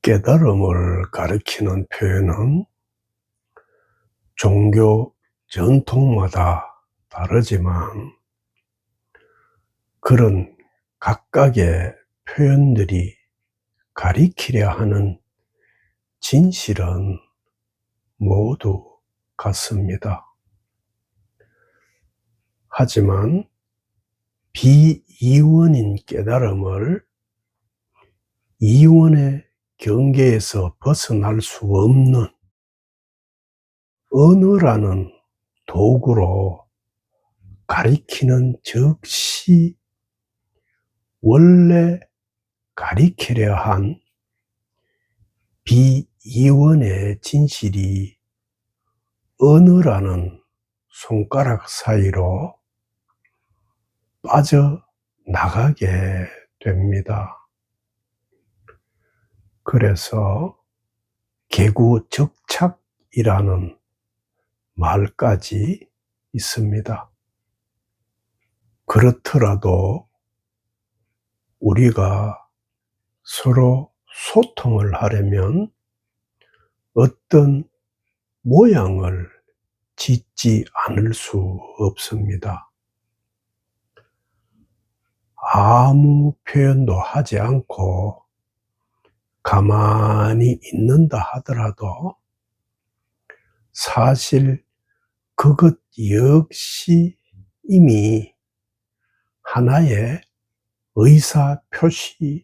깨달음을 가리키는 표현은 종교 전통마다 다르지만 그런 각각의 표현들이 가리키려 하는 진실은 모두 같습니다. 하지만 비이원인 깨달음을 이원의 경계에서 벗어날 수 없는 언어라는 도구로 가리키는 즉시 원래 가리키려 한 비이원의 진실이 언어라는 손가락 사이로 빠져나가게 됩니다. 그래서 개구적착이라는 말까지 있습니다. 그렇더라도 우리가 서로 소통을 하려면 어떤 모양을 짓지 않을 수 없습니다. 아무 표현도 하지 않고 가만히 있는다 하더라도 사실 그것 역시 이미 하나의 의사표시입니다.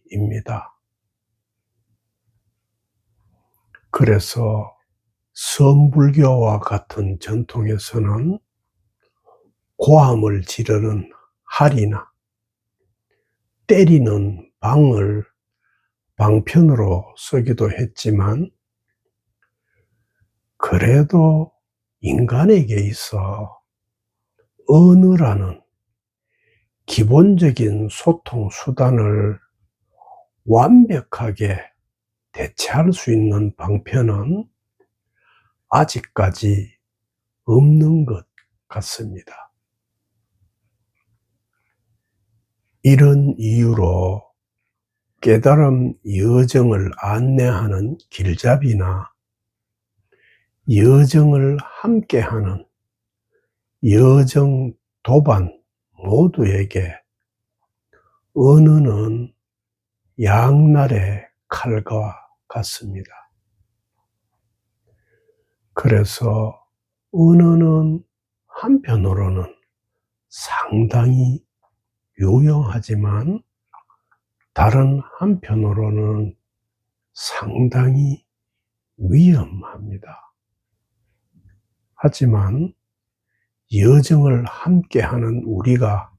그래서 성불교와 같은 전통에서는 고함을 지르는 할이나 때리는 방을 방편으로 쓰기도 했지만 그래도 인간에게 있어 언어라는 기본적인 소통 수단을 완벽하게 대체할 수 있는 방편은 아직까지 없는 것 같습니다. 이런 이유로 깨달음 여정을 안내하는 길잡이나 여정을 함께하는 여정 도반 모두에게 언어는 양날의 칼과 같습니다. 그래서 언어는 한편으로는 상당히 유용하지만 다른 한편으로는 상당히 위험합니다. 하지만 여정을 함께하는 우리가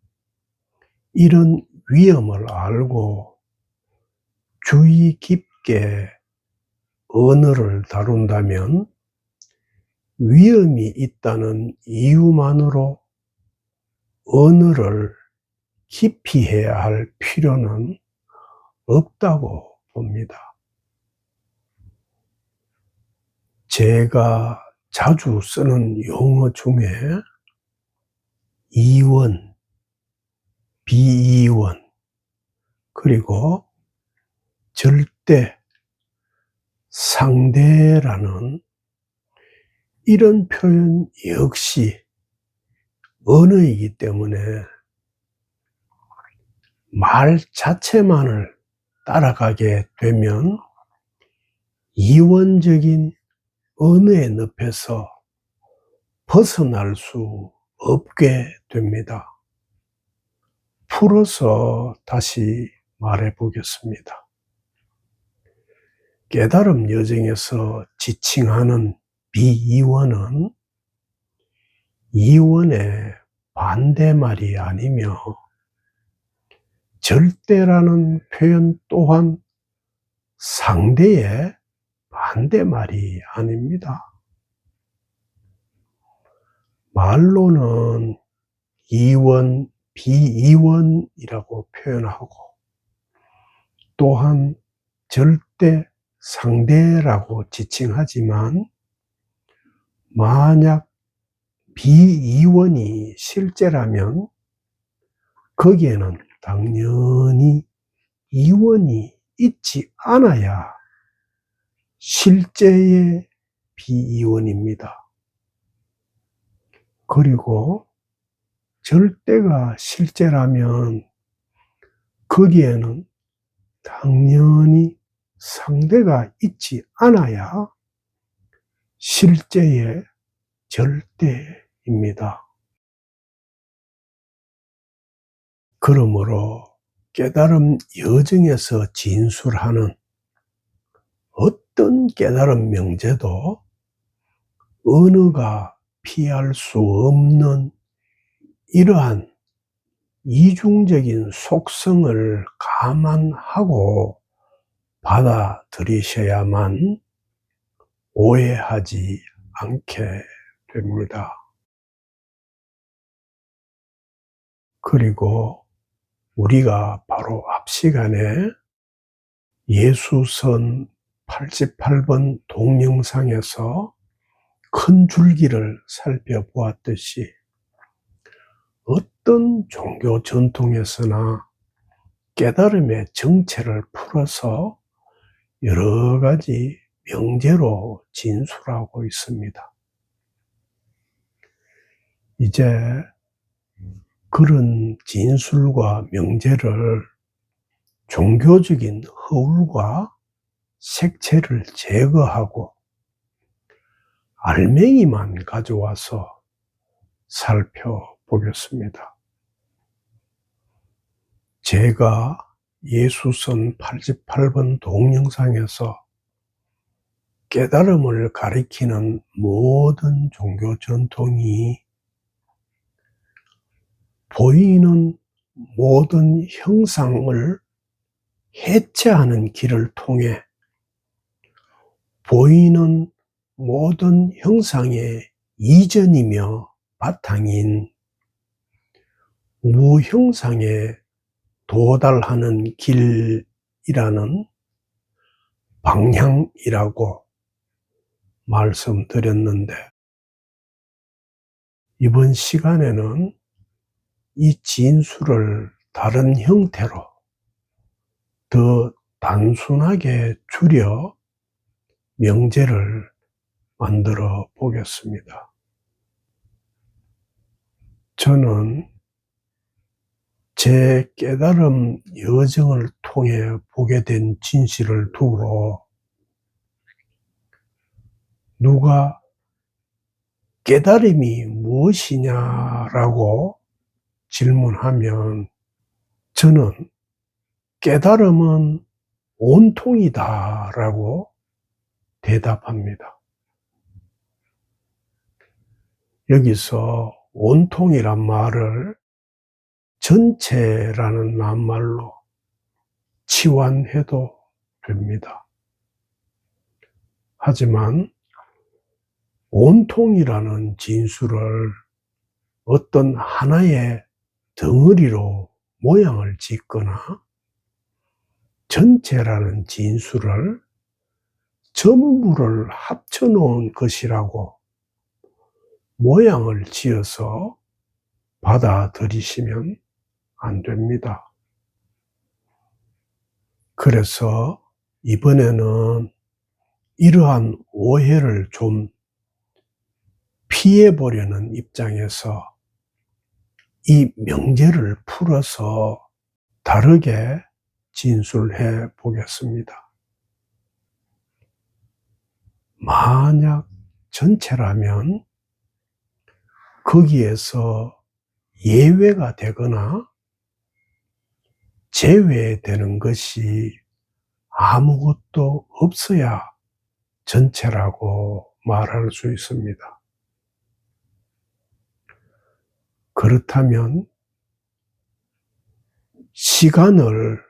이런 위험을 알고 주의 깊게 언어를 다룬다면 위험이 있다는 이유만으로 언어를 기피해야 할 필요는 없다고 봅니다. 제가 자주 쓰는 용어 중에 이원, 비이원, 그리고 절대, 상대라는 이런 표현 역시 언어이기 때문에 말 자체만을 따라가게 되면 이원적인 언어의 늪에서 벗어날 수 없게 됩니다. 풀어서 다시 말해 보겠습니다. 깨달음 여정에서 지칭하는 비이원은 이원의 반대말이 아니며 절대라는 표현 또한 상대의 반대말이 아닙니다. 말로는 이원, 비이원이라고 표현하고 또한 절대, 상대라고 지칭하지만 만약 비이원이 실제라면 거기에는 당연히 이원이 있지 않아야 실제의 비이원입니다. 그리고 절대가 실제라면 거기에는 당연히 상대가 있지 않아야 실제의 절대입니다. 그러므로 깨달음 여정에서 진술하는 어떤 깨달음 명제도 언어가 피할 수 없는 이러한 이중적인 속성을 감안하고 받아들이셔야만 오해하지 않게 됩니다. 그리고 우리가 바로 앞 시간에 예수선 88번 동영상에서 큰 줄기를 살펴보았듯이 어떤 종교 전통에서나 깨달음의 정체를 풀어서 여러 가지 명제로 진술하고 있습니다. 이제 그런 진술과 명제를 종교적인 허울과 색채를 제거하고 알맹이만 가져와서 살펴보겠습니다. 제가 예수선 88번 동영상에서 깨달음을 가리키는 모든 종교 전통이 보이는 모든 형상을 해체하는 길을 통해 보이는 모든 형상의 이전이며 바탕인 무형상에 도달하는 길이라는 방향이라고 말씀드렸는데, 이번 시간에는 이 진술을 다른 형태로 더 단순하게 줄여 명제를 만들어 보겠습니다. 저는 제 깨달음 여정을 통해 보게 된 진실을 두고 누가 깨달음이 무엇이냐라고 질문하면 저는 깨달음은 온통이다라고 대답합니다. 여기서 온통이란 말을 전체라는 낱말로 치환해도 됩니다. 하지만 온통이라는 진술을 어떤 하나의 덩어리로 모양을 짓거나 전체라는 진술을 전부를 합쳐 놓은 것이라고 모양을 지어서 받아들이시면 안 됩니다. 그래서 이번에는 이러한 오해를 좀 피해보려는 입장에서 이 명제를 풀어서 다르게 진술해 보겠습니다. 만약 전체라면 거기에서 예외가 되거나 제외되는 것이 아무것도 없어야 전체라고 말할 수 있습니다. 그렇다면 시간을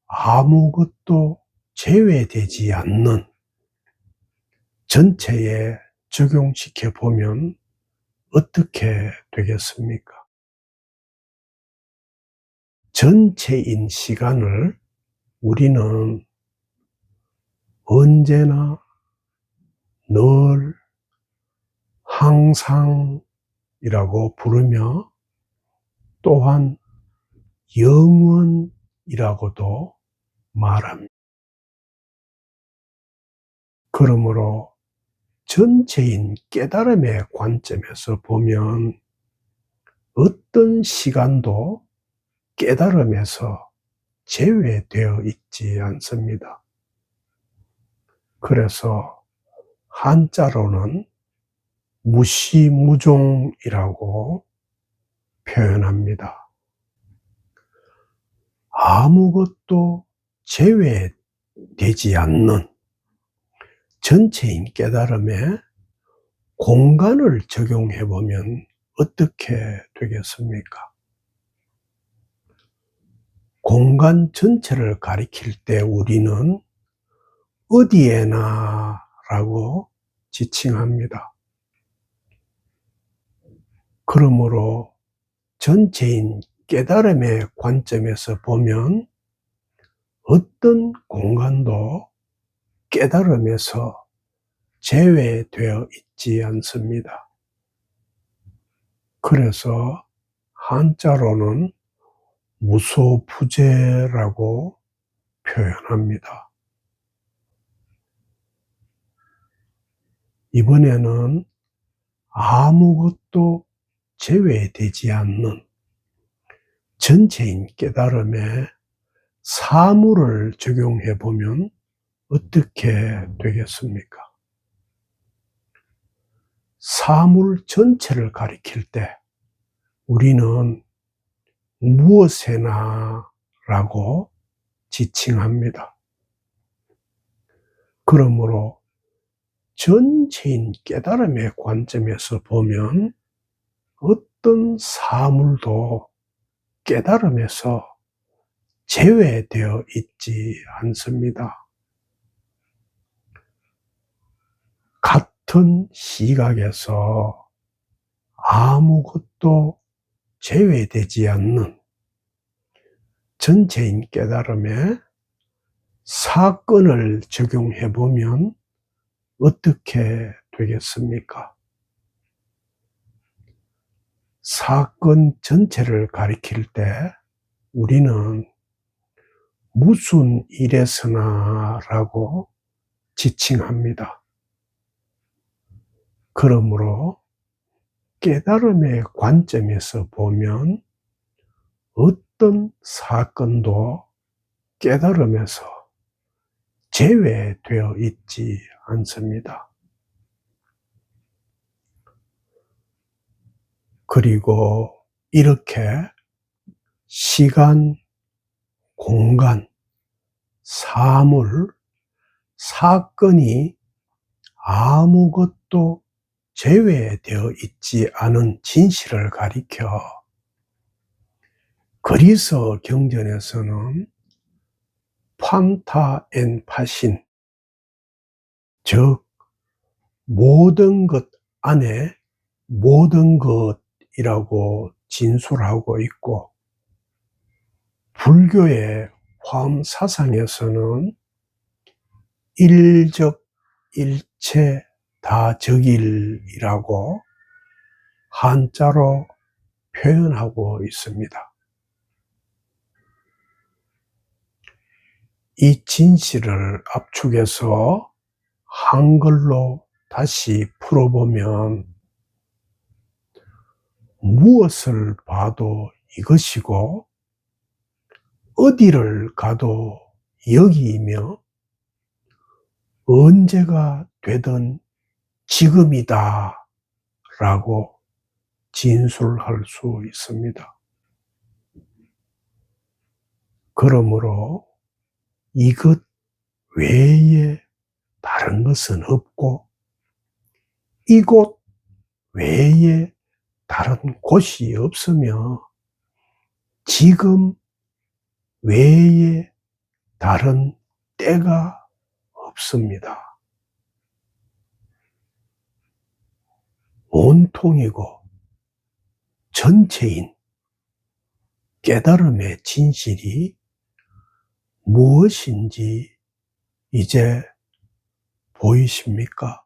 아무것도 제외되지 않는 전체에 적용시켜 보면 어떻게 되겠습니까? 전체인 시간을 우리는 언제나 늘 항상이라고 부르며 또한 영원이라고도 말합니다. 그러므로 전체인 깨달음의 관점에서 보면 어떤 시간도 깨달음에서 제외되어 있지 않습니다. 그래서 한자로는 무시무종이라고 표현합니다. 아무것도 제외되지 않는 전체인 깨달음에 공간을 적용해 보면 어떻게 되겠습니까? 공간 전체를 가리킬 때 우리는 어디에나 라고 지칭합니다. 그러므로 전체인 깨달음의 관점에서 보면 어떤 공간도 깨달음에서 제외되어 있지 않습니다. 그래서 한자로는 무소부재라고 표현합니다. 이번에는 아무것도 제외되지 않는 전체인 깨달음에 사물을 적용해 보면 어떻게 되겠습니까? 사물 전체를 가리킬 때 우리는 무엇에나 라고 지칭합니다. 그러므로 전체인 깨달음의 관점에서 보면 어떤 사물도 깨달음에서 제외되어 있지 않습니다. 같은 시각에서 아무것도 제외되지 않는 전체인 깨달음에 사건을 적용해 보면 어떻게 되겠습니까? 사건 전체를 가리킬 때 우리는 무슨 일에서나 라고 지칭합니다. 그러므로 깨달음의 관점에서 보면 어떤 사건도 깨달음에서 제외되어 있지 않습니다. 그리고 이렇게 시간, 공간, 사물, 사건이 아무것도 제외되어 있지 않은 진실을 가리켜 그리스 경전에서는 판타 엔 파신, 즉 모든 것 안에 모든 것이라고 진술하고 있고, 불교의 화엄 사상에서는 일적 일체 다적일이라고 한자로 표현하고 있습니다. 이 진실을 압축해서 한글로 다시 풀어보면 무엇을 봐도 이것이고 어디를 가도 여기이며 언제가 되든 지금이다 라고 진술할 수 있습니다. 그러므로 이것 외에 다른 것은 없고 이곳 외에 다른 곳이 없으며 지금 외에 다른 때가 없습니다. 온통이고 전체인 깨달음의 진실이 무엇인지 이제 보이십니까?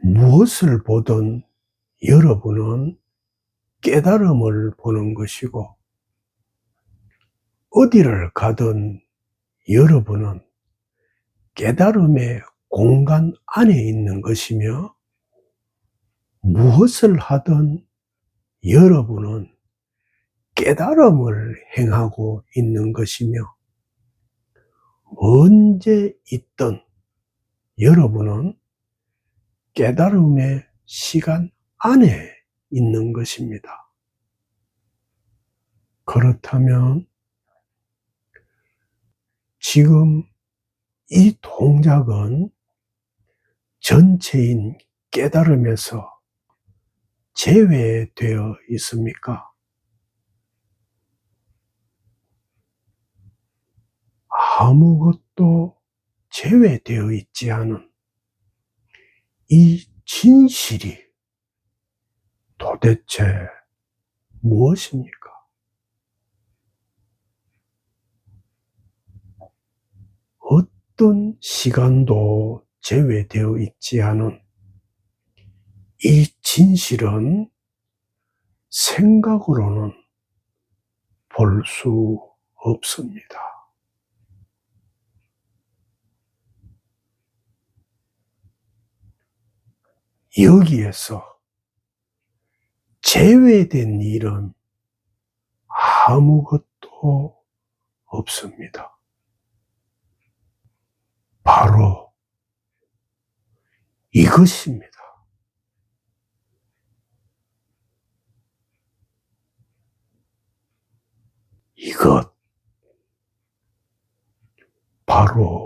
무엇을 보든 여러분은 깨달음을 보는 것이고 어디를 가든 여러분은 깨달음의 공간 안에 있는 것이며, 무엇을 하든 여러분은 깨달음을 행하고 있는 것이며, 언제 있든 여러분은 깨달음의 시간 안에 있는 것입니다. 그렇다면 지금 이 동작은 전체인 깨달음에서 제외되어 있습니까? 아무것도 제외되어 있지 않은 이 진실이 도대체 무엇입니까? 어떤 시간도 제외되어 있지 않은 이 진실은 생각으로는 볼 수 없습니다. 여기에서 제외된 일은 아무것도 없습니다. 바로 이것입니다. 이것, 바로